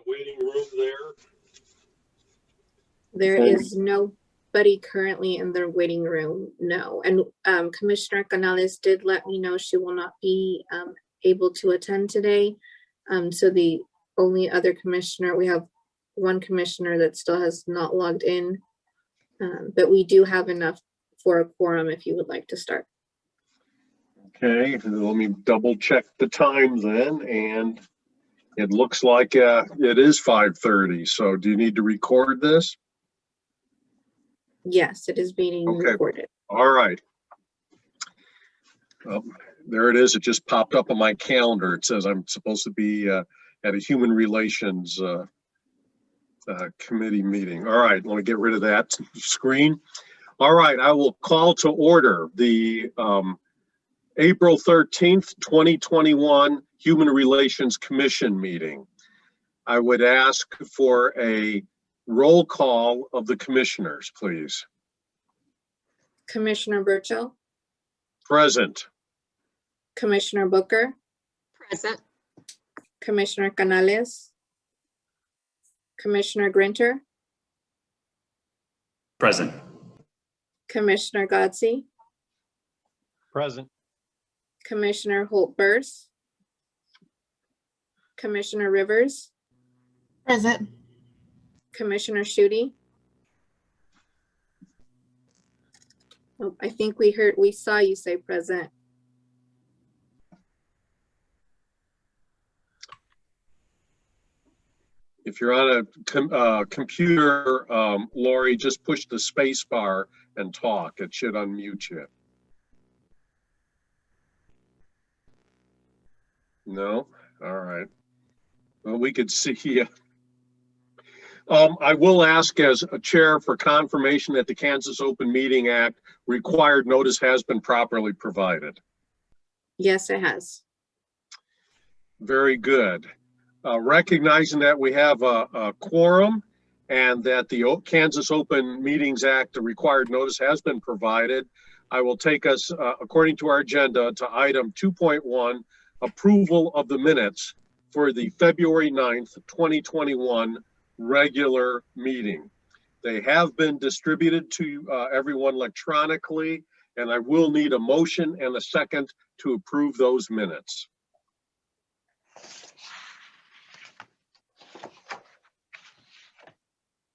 the waiting room there? There is nobody currently in the waiting room, no. And Commissioner Canales did let me know she will not be able to attend today. So the only other commissioner, we have one commissioner that still has not logged in, but we do have enough for a quorum if you would like to start. Okay, let me double check the time then, and it looks like it is 5:30. So do you need to record this? Yes, it is being recorded. All right. There it is. It just popped up on my calendar. It says I'm supposed to be at a Human Relations Committee meeting. All right, let me get rid of that screen. All right, I will call to order the April 13th, 2021 Human Relations Commission meeting. I would ask for a roll call of the commissioners, please. Commissioner Burchell? Present. Commissioner Booker? Present. Commissioner Canales? Commissioner Grinter? Present. Commissioner Godsey? Present. Commissioner Holt-Burrs? Commissioner Rivers? Present. Commissioner Schutte? Oh, I think we saw you say present. If you're on a computer, Lori, just push the space bar and talk. It should unmute you. No? All right. Well, we could see you. I will ask as a chair for confirmation that the Kansas Open Meeting Act required notice has been properly provided. Yes, it has. Very good. Recognizing that we have a quorum and that the Kansas Open Meetings Act, the required notice has been provided, I will take us, according to our agenda, to item 2.1, approval of the minutes for the February 9th, 2021 regular meeting. They have been distributed to everyone electronically, and I will need a motion and a second to approve those minutes.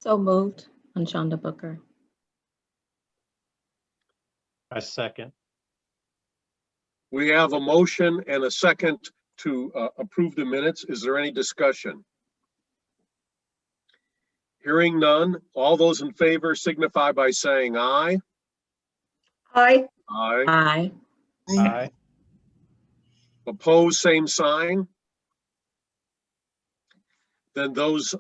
So moved. Shonda Booker. I second. We have a motion and a second to approve the minutes. Is there any discussion? Hearing none, all those in favor signify by saying aye. Aye. Aye. Aye. Aye. Opposed, same sign. Then those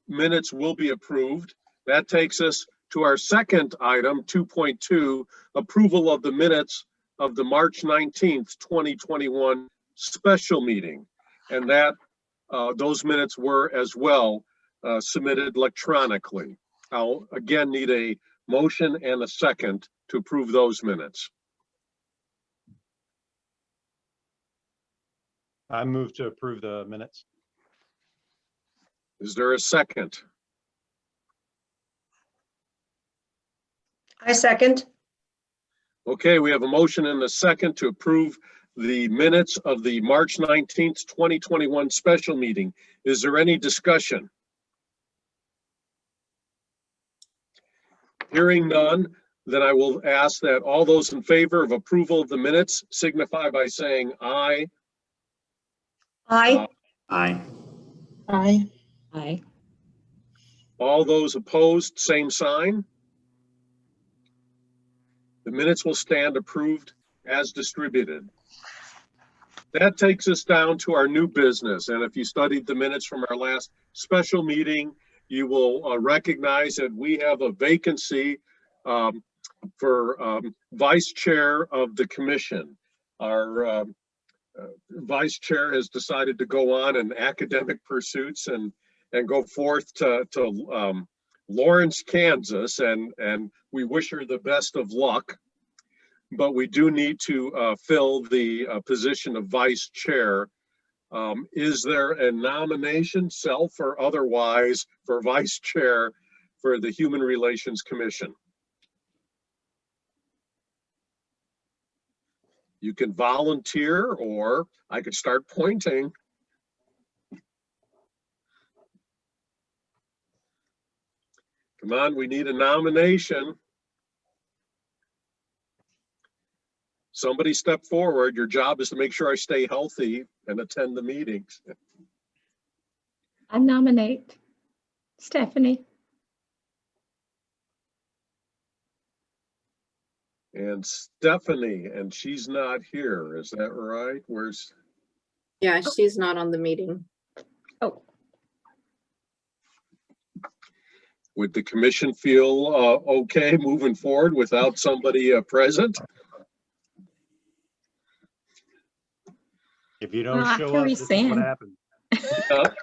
minutes will be approved. That takes us to our second item, 2.2, approval of the minutes of the March 19th, 2021 special meeting. And that those minutes were as well submitted electronically. I'll again need a motion and a second to approve those minutes. I move to approve the minutes. Is there a second? I second. Okay, we have a motion and a second to approve the minutes of the March 19th, 2021 special meeting. Is there any discussion? Hearing none, then I will ask that all those in favor of approval of the minutes signify by saying aye. Aye. Aye. Aye. Aye. All those opposed, same sign. The minutes will stand approved as distributed. That takes us down to our new business. And if you studied the minutes from our last special meeting, you will recognize that we have a vacancy for vice chair of the commission. Our vice chair has decided to go on in academic pursuits and go forth to Lawrence, Kansas, and we wish her the best of luck. But we do need to fill the position of vice chair Is there a nomination, self or otherwise, for vice chair for the Human Relations Commission? You can volunteer, or I could start pointing. Come on, we need a nomination. Somebody step forward. Your job is to make sure I stay healthy and attend the meetings. I nominate Stephanie. And Stephanie, and she's not here, is that right? Where's? Yeah, she's not on the meeting. Oh, Would the commission feel okay moving forward without somebody present? If you don't Well, I show can up, this is what rescind. happens.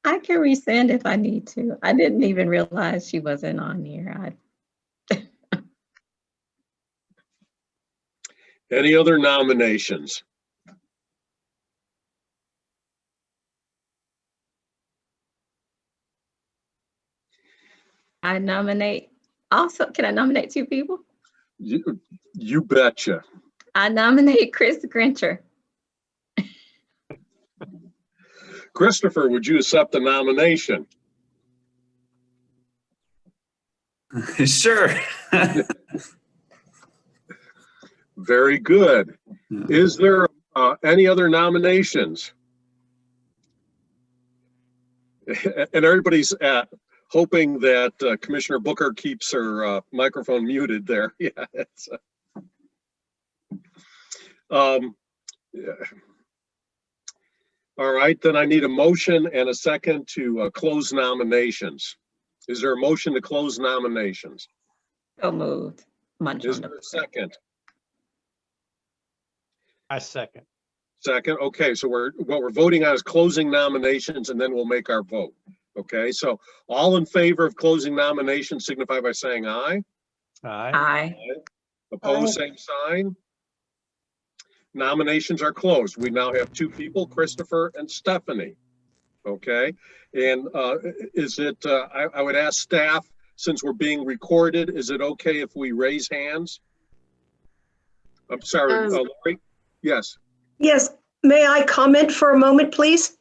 I can rescind if I need to. I didn't even realize she wasn't on here. Any other nominations? I nominate, also, can I nominate two people? You betcha. I nominate Chris Grincher. Christopher, would you accept the nomination? Sure. Very good. Is there any other nominations? And everybody's hoping that Commissioner Booker keeps her microphone muted there. Yeah. It's, yeah. All right, then I need a motion and a second to close nominations. Is there a motion to close nominations? So moved. Is there a second? I second. Second, okay, so what we're voting on is closing nominations, and then we'll make our vote. Okay, so all in favor of closing nominations signify by saying aye. Aye. Aye. Opposed, same sign. Nominations are closed. We now have two people, Christopher and Stephanie. Okay, and is it, I would ask staff, since we're being recorded, is it okay if we raise hands? I'm sorry, Lori? Yes, Yes, may I comment for a moment, please?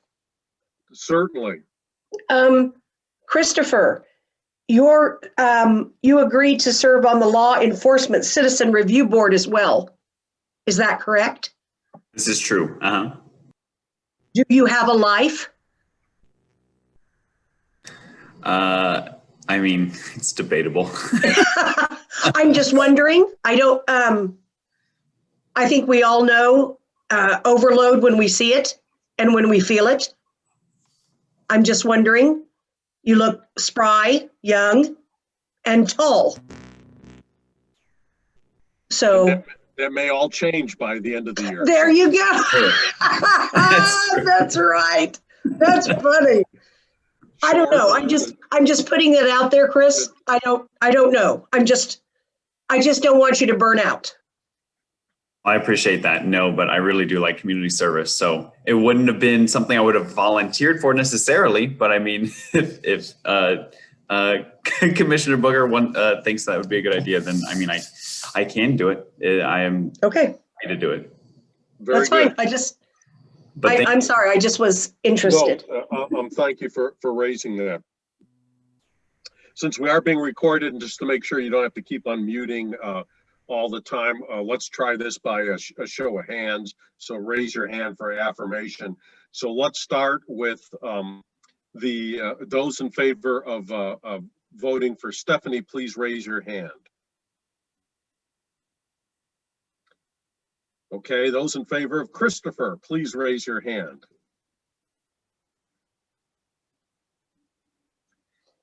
certainly. Christopher, you agreed to serve on the Law Enforcement Citizen Review Board as well. Is that correct? This is true. Do you have a life? I mean, it's debatable. I'm just wondering. I think we all know overload when we see it and when we feel it. I'm just wondering. You look spry, young, and tall. So That may all change by the end of the year. there you go. That's right. That's funny. I don't know. I'm just putting it out there, Chris. I don't know. I just don't want you to burn out. I appreciate that. No, but I really do like community service. So it wouldn't have been something I would have volunteered for necessarily. But I mean, if Commissioner Booker thinks that would be a good idea, then I mean, I can do it. I am Okay, ready to do it. Very that's good. fine. I'm sorry. I just was interested. No, thank you for raising that. Since we are being recorded, and just to make sure you don't have to keep unmuting all the time, let's try this by a show of hands. So raise your hand for affirmation. So let's start with those in favor of voting for Stephanie. Please raise your hand. Okay, those in favor of Christopher, please raise your hand.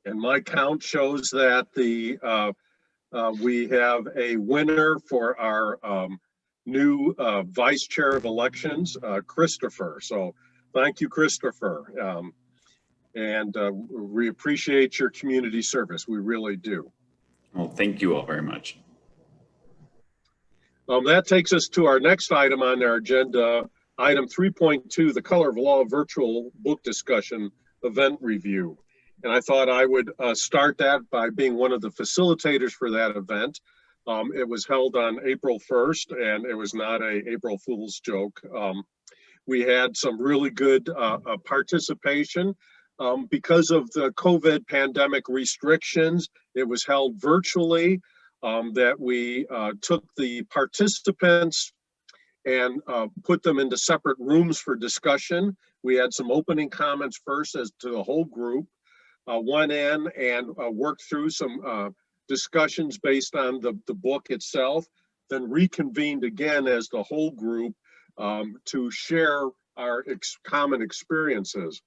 And my count shows that we have a winner for our new vice chair of elections, Christopher. So thank you, Christopher. And we appreciate your community service. We really do. Well, thank you all very much. That takes us to our next item on our agenda, Item 3.2, the Color of Law virtual book discussion event review. And I thought I would start that by being one of the facilitators for that event. It was held on April 1st, and it was not a April Fool's joke. We had some really good participation. Because of the COVID pandemic restrictions, it was held virtually, that we took the participants and put them into separate rooms for discussion. We had some opening comments first as to the whole group, went in and worked through some discussions based on the book itself, then reconvened again as the whole group to share our common experiences.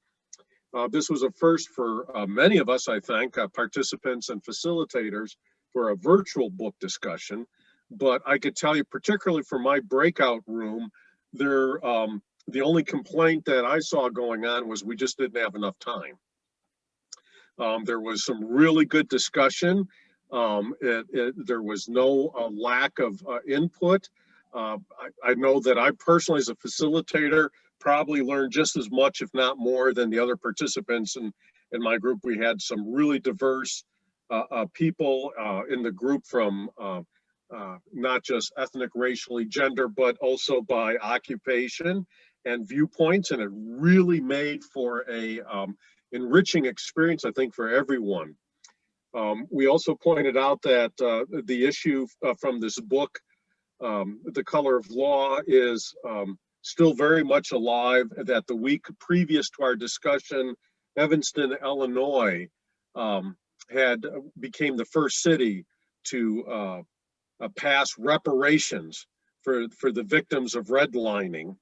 This was a first for many of us, I think, participants and facilitators, for a virtual book discussion. But I could tell you, particularly for my breakout room, the only complaint that I saw going on was we just didn't have enough time. There was some really good discussion. There was no lack of input. I know that I personally, as a facilitator, probably learned just as much, if not more, than the other participants in my group. We had some really diverse people in the group, from not just ethnic, racially, gender, but also by occupation and viewpoints. And it really made for a enriching experience, I think, for everyone. We also pointed out that the issue from this book, The Color of Law, is still very much alive, that the week previous to our discussion, Evanston, Illinois, became the first city to pass reparations for the victims of redlining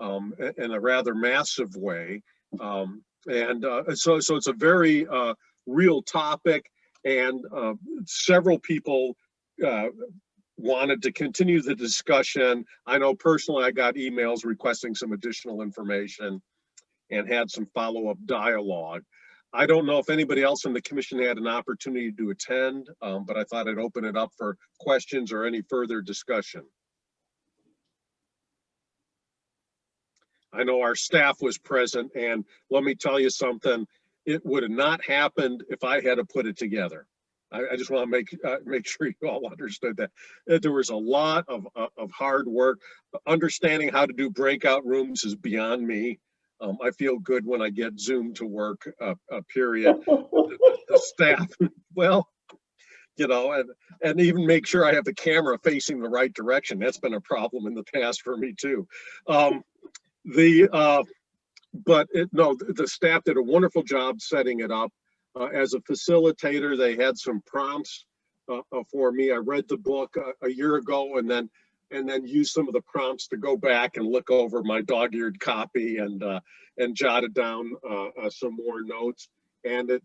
in a rather massive way. So it's a very real topic, and several people wanted to continue the discussion. I know personally I got emails requesting some additional information and had some follow-up dialogue. I don't know if anybody else in the commission had an opportunity to attend, but I thought I'd open it up for questions or any further discussion. I know our staff was present, and let me tell you something, it would have not happened if I had to put it together. I just want to make sure you all understood that there was a lot of hard work. Understanding how to do breakout rooms is beyond me. I feel good when I get Zoom to work, period. The staff, well, you know, and even make sure I have the camera facing the right direction. That's been a problem in the past for me too. The staff did a wonderful job setting it up. As a facilitator, they had some prompts for me. I read the book a year ago, and then used some of the prompts to go back and look over my dog-eared copy and jotted down some more notes. And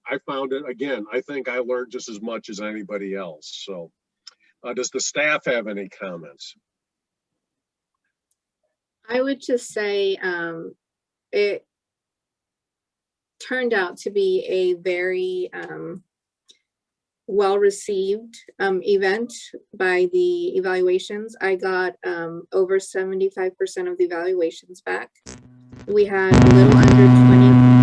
I found it, again, I think I learned just as much as anybody else. So does the staff have any comments? I would just say it turned out to be a very well-received event by the evaluations. I got over 75% of the evaluations back. We had a little under 20.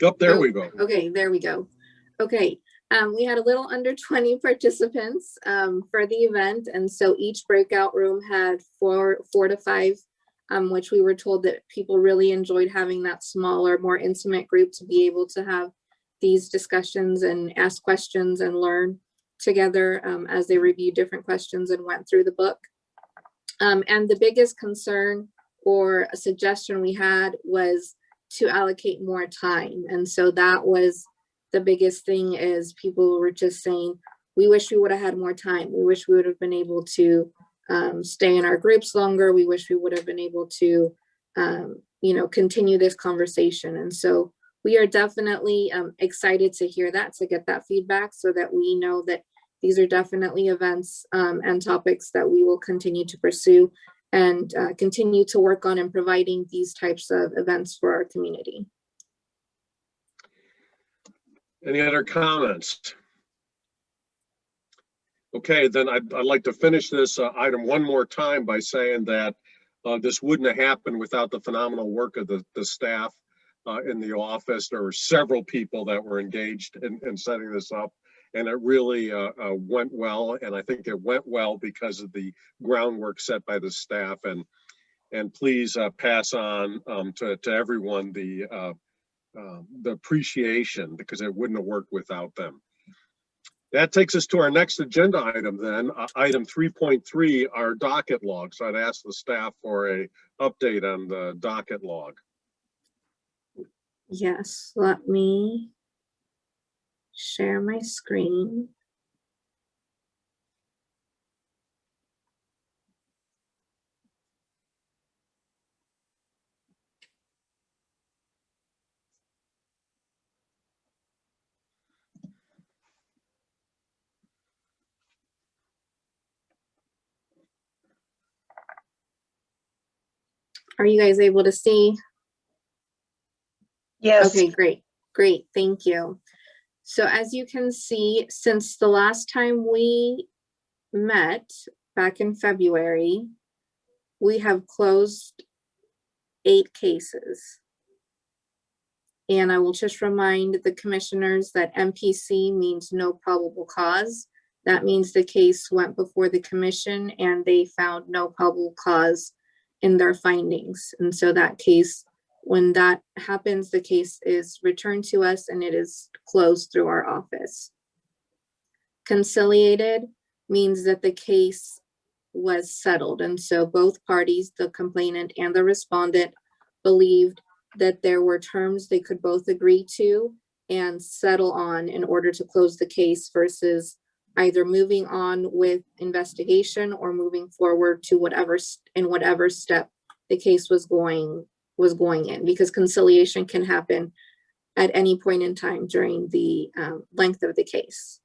Oh, there we go. Okay, there we go. Okay, we had a little under 20 participants for the event, and so each breakout room had four to five, which we were told that people really enjoyed having that smaller, more intimate group to be able to have these discussions and ask questions and learn together as they reviewed different questions and went through the book. And the biggest concern or a suggestion we had was to allocate more time. And so that was the biggest thing, is people were just saying, we wish we would have had more time. We wish we would have been able to stay in our groups longer. We wish we would have been able to, continue this conversation. And so we are definitely excited to hear that, to get that feedback so that we know that these are definitely events and topics that we will continue to pursue and continue to work on in providing these types of events for our community. Any other comments? Okay, then I'd like to finish this item one more time by saying that this wouldn't have happened without the phenomenal work of the staff in the office. There were several people that were engaged in setting this up, and it really went well. And I think it went well because of the groundwork set by the staff. And please pass on to everyone the appreciation, because it wouldn't have worked without them. That takes us to our next agenda item then, item 3.3, our docket log. So I'd ask the staff for a update on the docket log. Yes, let me share my screen. Are you guys able to see? Yes. Okay, great, thank you. So as you can see, since the last time we met back in February, we have closed 8 cases. And I will just remind the commissioners that MPC means no probable cause. That means the case went before the commission and they found no probable cause in their findings. And so that case, when that happens, the case is returned to us and it is closed through our office. Conciliated means that the case was settled. And so both parties, the complainant and the respondent, believed that there were terms they could both agree to and settle on in order to close the case versus either moving on with investigation or moving forward to whatever step the case was going in, because conciliation can happen at any point in time during the length of the case.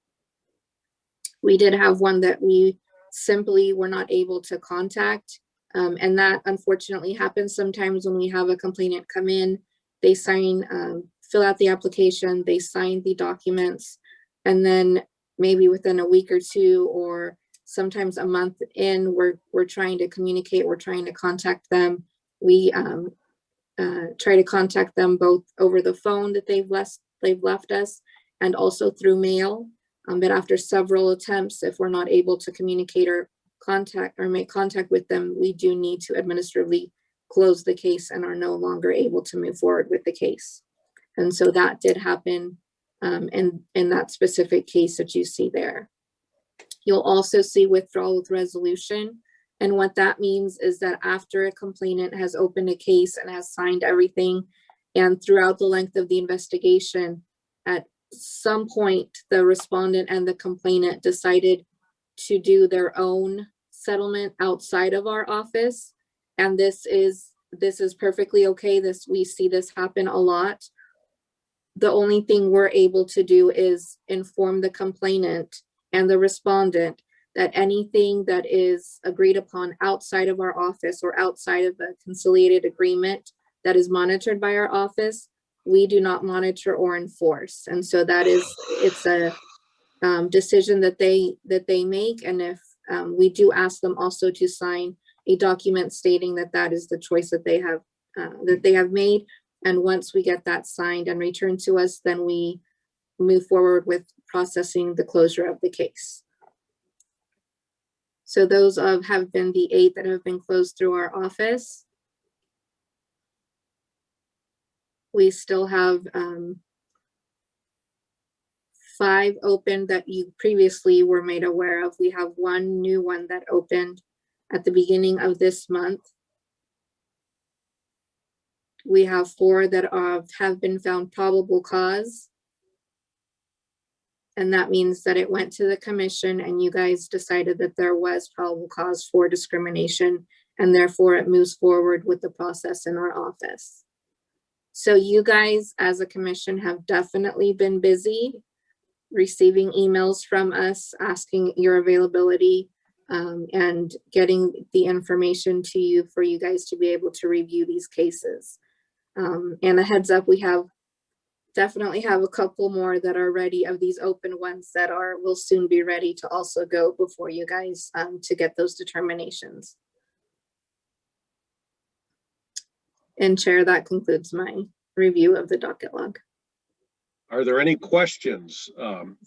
We did have one that we simply were not able to contact, and that unfortunately happens sometimes when we have a complainant come in, they sign, fill out the application, they sign the documents, and then maybe within a week or two, or sometimes a month in, we're trying to communicate, we're trying to contact them. We try to contact them both over the phone that they've left us and also through mail. But after several attempts, if we're not able to communicate or make contact with them, we do need to administratively close the case and are no longer able to move forward with the case. And so that did happen in that specific case that you see there. You'll also see withdrawal resolution. And what that means is that after a complainant has opened a case and has signed everything, and throughout the length of the investigation, at some point, the respondent and the complainant decided to do their own settlement outside of our office. And this is perfectly okay. We see this happen a lot. The only thing we're able to do is inform the complainant and the respondent that anything that is agreed upon outside of our office or outside of a conciliated agreement that is monitored by our office, we do not monitor or enforce. And so it's a decision that they make. And if we do ask them also to sign a document stating that that is the choice that they have made. And once we get that signed and returned to us, then we move forward with processing the closure of the case. So those have been the 8 that have been closed through our office. We still have 5 open that you previously were made aware of. We have 1 new one that opened at the beginning of this month. We have 4 that have been found probable cause. And that means that it went to the commission and you guys decided that there was probable cause for discrimination, and therefore it moves forward with the process in our office. So you guys as a commission have definitely been busy receiving emails from us asking your availability and getting the information to you for you guys to be able to review these cases. And a heads up, we definitely have a couple more that are ready, of these open ones that will soon be ready to also go before you guys to get those determinations. And Chair, that concludes my review of the docket log. Are there any questions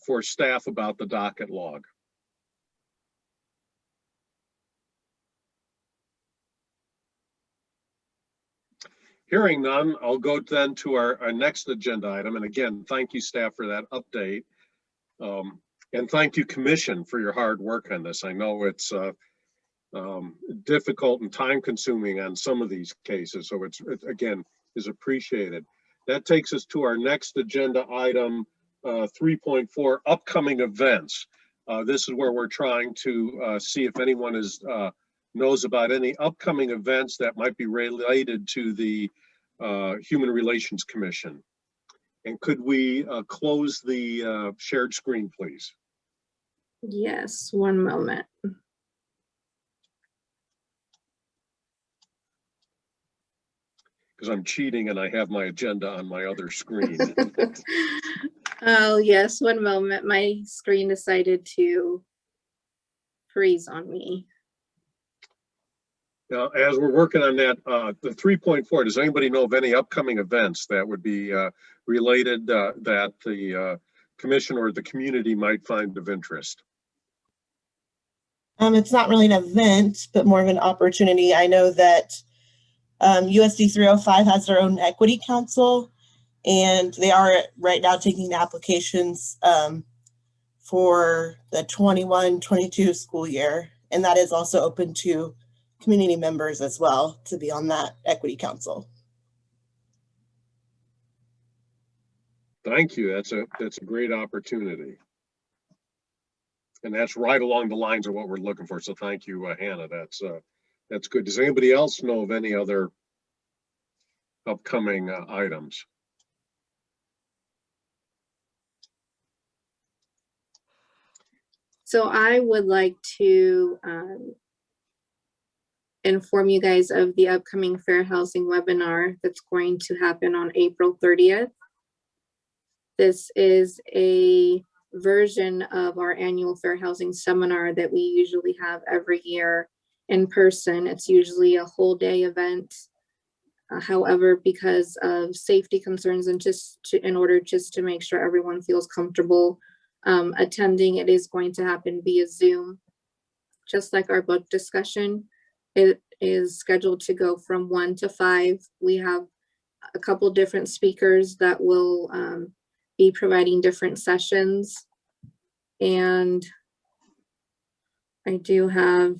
for staff about the docket log? Hearing none, I'll go then to our next agenda item. And again, thank you, staff, for that update. And thank you, Commission, for your hard work on this. I know it's difficult and time consuming on some of these cases. So it again, is appreciated. That takes us to our next agenda item, 3.4, upcoming events. This is where we're trying to see if anyone knows about any upcoming events that might be related to the Human Relations Commission. And could we close the shared screen, please? Yes, one moment. Because I'm cheating and I have my agenda on my other screen. Oh, yes, one moment. My screen decided to freeze on me. Now, as we're working on that, the 3.4, does anybody know of any upcoming events that would be related that the commission or the community might find of interest? It's not really an event, but more of an opportunity. I know that USD 305 has their own equity council, and they are right now taking applications for the 21-22 school year. And that is also open to community members as well to be on that equity council. Thank you. That's a great opportunity. And that's right along the lines of what we're looking for. So thank you, Hannah. That's good. Does anybody else know of any other upcoming items? So I would like to inform you guys of the upcoming fair housing webinar that's going to happen on April 30th. This is a version of our annual fair housing seminar that we usually have every year in person. It's usually a whole day event. However, because of safety concerns and in order to make sure everyone feels comfortable attending, it is going to happen via Zoom. Just like our book discussion, it is scheduled to go from 1 to 5. We have a couple different speakers that will be providing different sessions. And I do have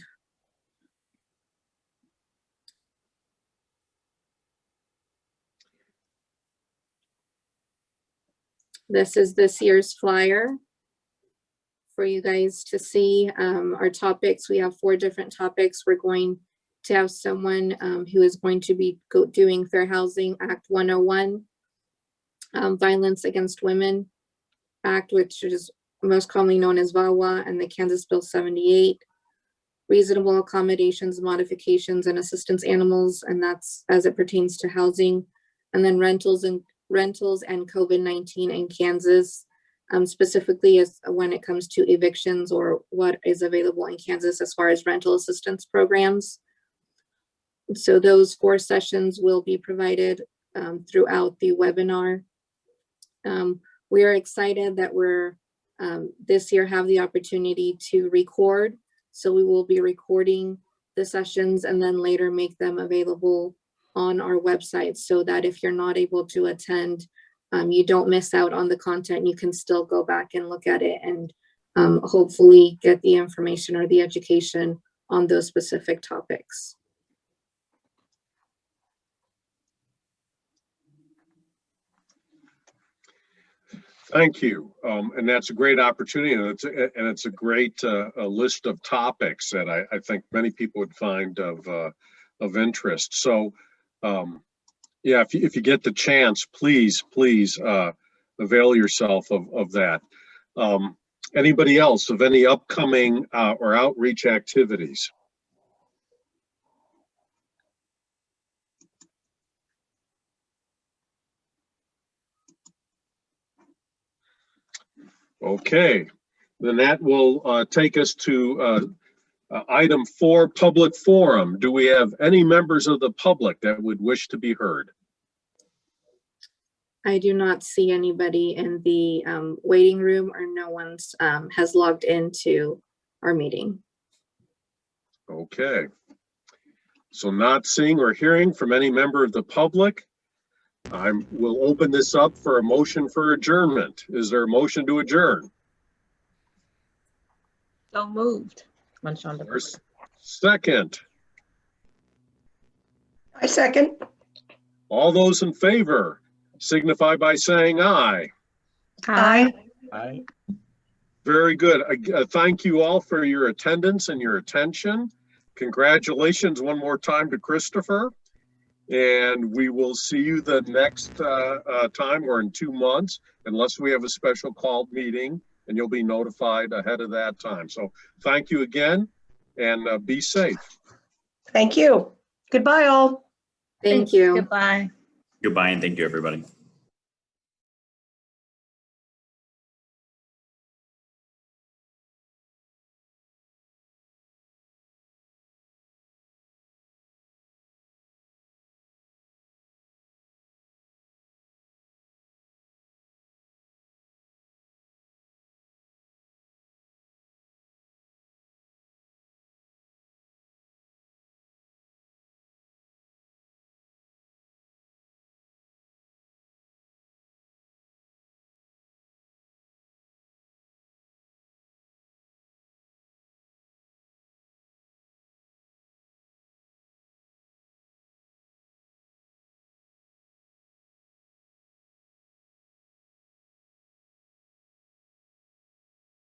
this is this year's flyer for you guys to see. Our topics, we have 4 different topics. We're going to have someone who is going to be doing Fair Housing Act 101, Violence Against Women Act, which is most commonly known as VAWA, and the Kansas Bill 78, reasonable accommodations, modifications, and assistance animals, and that's as it pertains to housing, and then rentals and COVID-19 in Kansas, specifically as when it comes to evictions or what is available in Kansas as far as rental assistance programs. So those 4 sessions will be provided throughout the webinar. We are excited that we're this year have the opportunity to record. So we will be recording the sessions and then later make them available on our website so that if you're not able to attend, you don't miss out on the content. You can still go back and look at it and hopefully get the information or the education on those specific topics. Thank you. And that's a great opportunity, and it's a great a list of topics that I think many people would find of interest. So, yeah, if you get the chance, please avail yourself of that. Anybody else of any upcoming or outreach activities? Okay, then that will take us to item 4, public forum. Do we have any members of the public that would wish to be heard? I do not see anybody in the waiting room, or no one's has logged into our meeting. Okay. So not seeing or hearing from any member of the public, I will open this up for a motion for adjournment. Is there a motion to adjourn? So moved. There's second. I second. All those in favor signify by saying aye. Aye. Aye. Very good. Thank you all for your attendance and your attention. Congratulations one more time to Christopher. And we will see you the next time, or in 2 months, unless we have a special called meeting, and you'll be notified ahead of that time. So thank you again, and be safe. Thank you. Goodbye, all. Thank you. Goodbye. Goodbye and thank you, everybody.